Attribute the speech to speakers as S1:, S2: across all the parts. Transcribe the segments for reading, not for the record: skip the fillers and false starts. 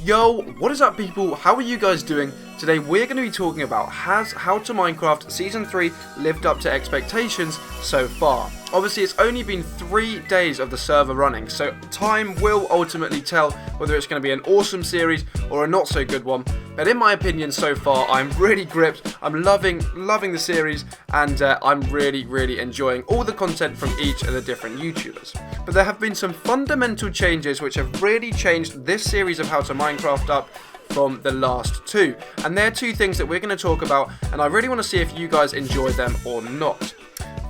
S1: Yo, what is up people? How are you guys doing? Today we're going to be talking about has How to Minecraft Season 3 lived up to expectations so far. Obviously it's only been 3 days of the server running, so time will ultimately tell whether it's going to be an awesome series or a not so good one. But in my opinion so far, I'm really gripped, I'm loving the series, and I'm really enjoying all the content from each of the different YouTubers. But there have been some fundamental changes which have really changed this series of How to Minecraft up from the last two. And they're two things that we're going to talk about, and I really want to see if you guys enjoy them or not.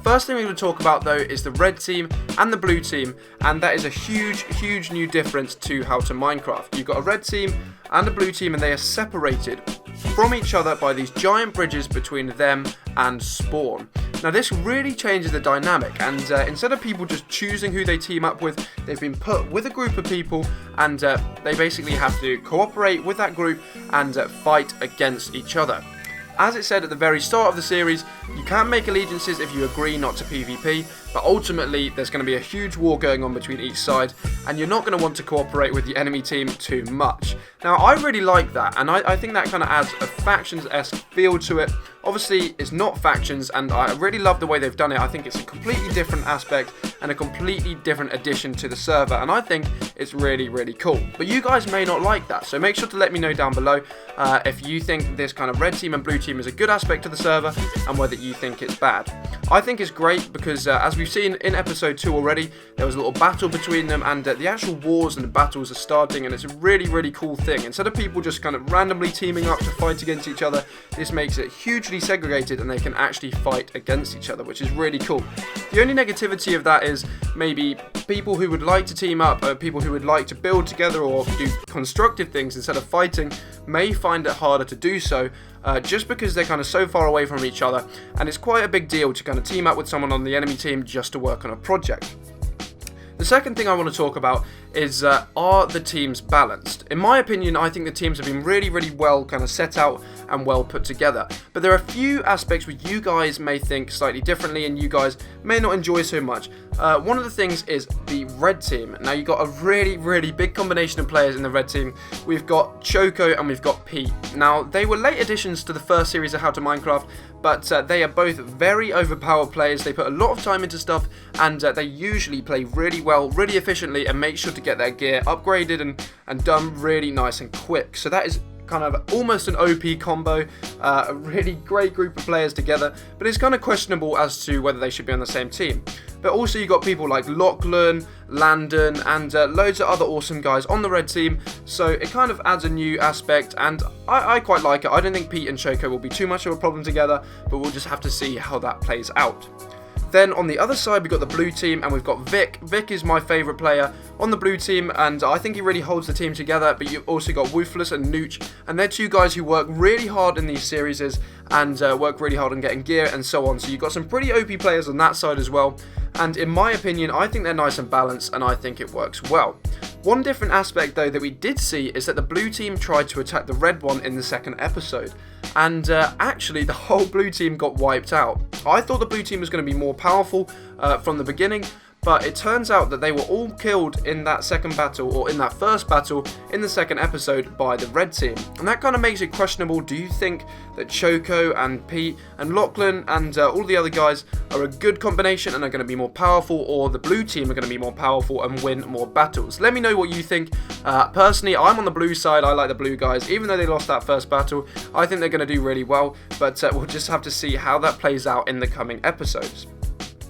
S1: First thing we're going to talk about though is the red team and the blue team, and that is a huge new difference to How to Minecraft. You've got a red team and a blue team, and they are separated from each other by these giant bridges between them and spawn. Now this really changes the dynamic, and instead of people just choosing who they team up with, they've been put with a group of people, and they basically have to cooperate with that group and fight against each other. As it said at the very start of the series, you can make allegiances if you agree not to PvP, but ultimately there's going to be a huge war going on between each side, and you're not going to want to cooperate with the enemy team too much. Now I really like that, and I think that kind of adds a factions-esque feel to it. Obviously it's not factions, and I really love the way they've done it. I think it's a completely different aspect and a completely different addition to the server, and I think it's really cool. But you guys may not like that, so make sure to let me know down below if you think this kind of red team and blue team is a good aspect to the server and whether you think it's bad. I think it's great because as we've seen in episode 2 already, there was a little battle between them, and the actual wars and the battles are starting, and it's a really cool thing. Instead of people just kind of randomly teaming up to fight against each other, this makes it hugely segregated and they can actually fight against each other, which is really cool. The only negativity of that is maybe people who would like to team up, people who would like to build together or do constructive things instead of fighting, may find it harder to do so just because they're kind of so far away from each other, and it's quite a big deal to kind of team up with someone on the enemy team just to work on a project. The second thing I want to talk about is are the teams balanced? In my opinion, I think the teams have been really well kind of set out and well put together. But there are a few aspects where you guys may think slightly differently and you guys may not enjoy so much. One of the things is the red team. Now you've got a really big combination of players in the red team. We've got Choco and we've got Pete. Now they were late additions to the first series of How to Minecraft, but they are both very overpowered players. They put a lot of time into stuff, and they usually play really well, really efficiently, and make sure to get their gear upgraded and done really nice and quick. So that is kind of almost an OP combo, a really great group of players together, but it's kind of questionable as to whether they should be on the same team. But also you got people like Lachlan, Landon, and loads of other awesome guys on the red team, so it kind of adds a new aspect, and I quite like it. I don't think Pete and Choco will be too much of a problem together, but we'll just have to see how that plays out. Then on the other side we've got the blue team, and we've got Vic. Vic is my favourite player on the blue team, and I think he really holds the team together. But you've also got Woofless and Nooch, and they're two guys who work really hard in these series and work really hard on getting gear and so on. So you've got some pretty OP players on that side as well, and in my opinion I think they're nice and balanced, and I think it works well. One different aspect though that we did see is that the blue team tried to attack the red one in the second episode, and actually the whole blue team got wiped out. I thought the blue team was going to be more powerful from the beginning, but it turns out that they were all killed in that second battle, or in that first battle in the second episode, by the red team. And that kind of makes it questionable. Do you think that Choco and Pete and Lachlan and all the other guys are a good combination and are going to be more powerful, or the blue team are going to be more powerful and win more battles? Let me know what you think. Personally, I'm on the blue side. I like the blue guys. Even though they lost that first battle, I think they're going to do really well, but we'll just have to see how that plays out in the coming episodes.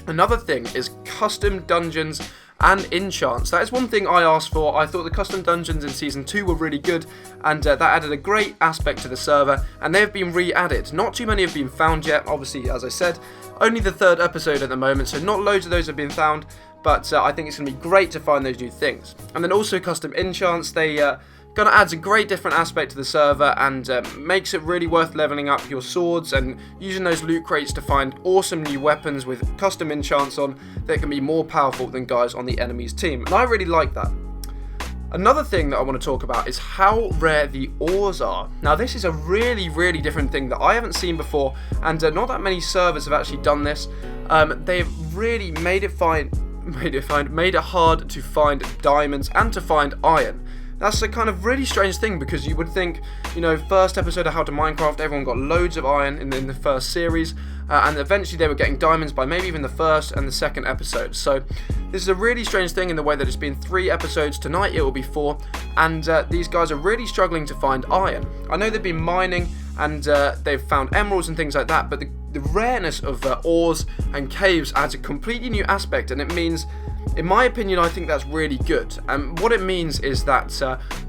S1: Another thing is custom dungeons and enchants. That is one thing I asked for. I thought the custom dungeons in Season 2 were really good, and that added a great aspect to the server, and they've been re-added. Not too many have been found yet, obviously, as I said, only the third episode at the moment, so not loads of those have been found, but I think it's going to be great to find those new things. And then also custom enchants, they kind of adds a great different aspect to the server, and makes it really worth leveling up your swords and using those loot crates to find awesome new weapons with custom enchants on that can be more powerful than guys on the enemy's team, and I really like that. Another thing that I want to talk about is how rare the ores are. Now this is a really different thing that I haven't seen before, and not that many servers have actually done this. They've really made it hard to find diamonds and to find iron. That's a kind of really strange thing, because you would think, you know, first episode of How to Minecraft, everyone got loads of iron in the first series, and eventually they were getting diamonds by maybe even the first and the second episode. So this is a really strange thing in the way that it's been 3 episodes. Tonight it will be 4, and these guys are really struggling to find iron. I know they've been mining, and they've found emeralds and things like that, but the rareness of ores and caves adds a completely new aspect, and it means, in my opinion, I think that's really good. And what it means is that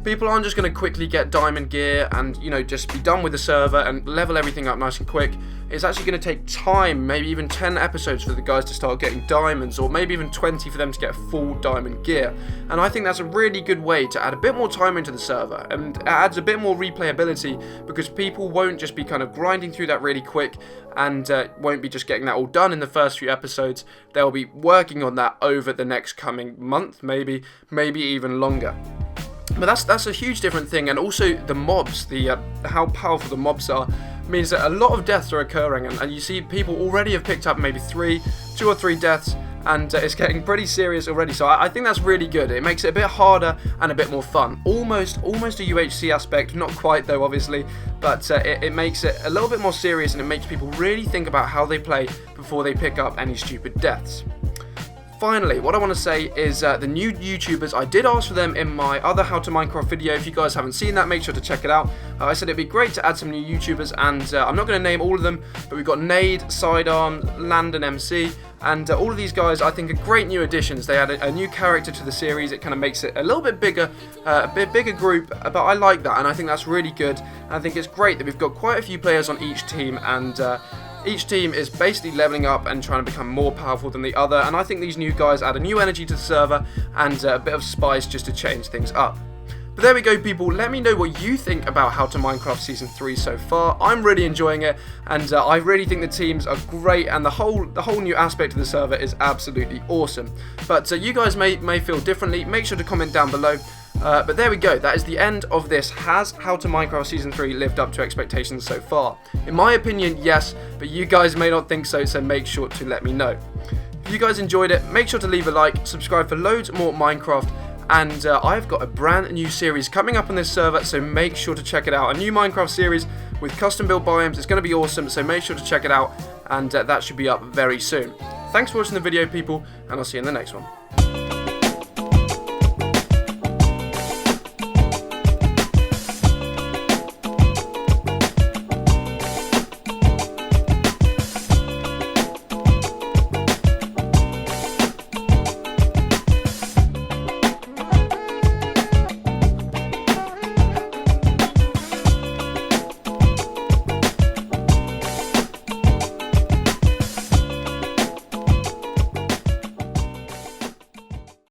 S1: people aren't just going to quickly get diamond gear and, you know, just be done with the server and level everything up nice and quick. It's actually going to take time, maybe even 10 episodes for the guys to start getting diamonds, or maybe even 20 for them to get full diamond gear. And I think that's a really good way to add a bit more time into the server, and it adds a bit more replayability, because people won't just be kind of grinding through that really quick and won't be just getting that all done in the first few episodes. They'll be working on that over the next coming month, maybe even longer. But that's a huge different thing. And also the mobs, how powerful the mobs are, means that a lot of deaths are occurring, and you see people already have picked up maybe 2 or 3 deaths, and it's getting pretty serious already. So I think that's really good. It makes it a bit harder and a bit more fun. Almost a UHC aspect, not quite though, obviously, but it makes it a little bit more serious, and it makes people really think about how they play before they pick up any stupid deaths. Finally, what I want to say is the new YouTubers. I did ask for them in my other How to Minecraft video. If you guys haven't seen that, make sure to check it out. I said it'd be great to add some new YouTubers, and I'm not going to name all of them, but we've got Nade, Sidearm, Landon MC, and all of these guys I think are great new additions. They add a new character to the series. It kind of makes it a little bit bigger, a bit bigger group, but I like that, and I think that's really good. And I think it's great that we've got quite a few players on each team, and each team is basically leveling up and trying to become more powerful than the other, and I think these new guys add a new energy to the server and a bit of spice just to change things up. But there we go, people. Let me know what you think about How to Minecraft Season 3 so far. I'm really enjoying it, and I really think the teams are great, and the whole new aspect of the server is absolutely awesome. But you guys may feel differently. Make sure to comment down below. But there we go, that is the end of this. Has How to Minecraft Season 3 lived up to expectations so far? In my opinion, yes, but you guys may not think so, so make sure to let me know. If you guys enjoyed it, make sure to leave a like, subscribe for loads more Minecraft, and I've got a brand new series coming up on this server, so make sure to check it out. A new Minecraft series with custom build biomes. It's going to be awesome, so make sure to check it out, and that should be up very soon. Thanks for watching the video, people, and I'll see you in the next one.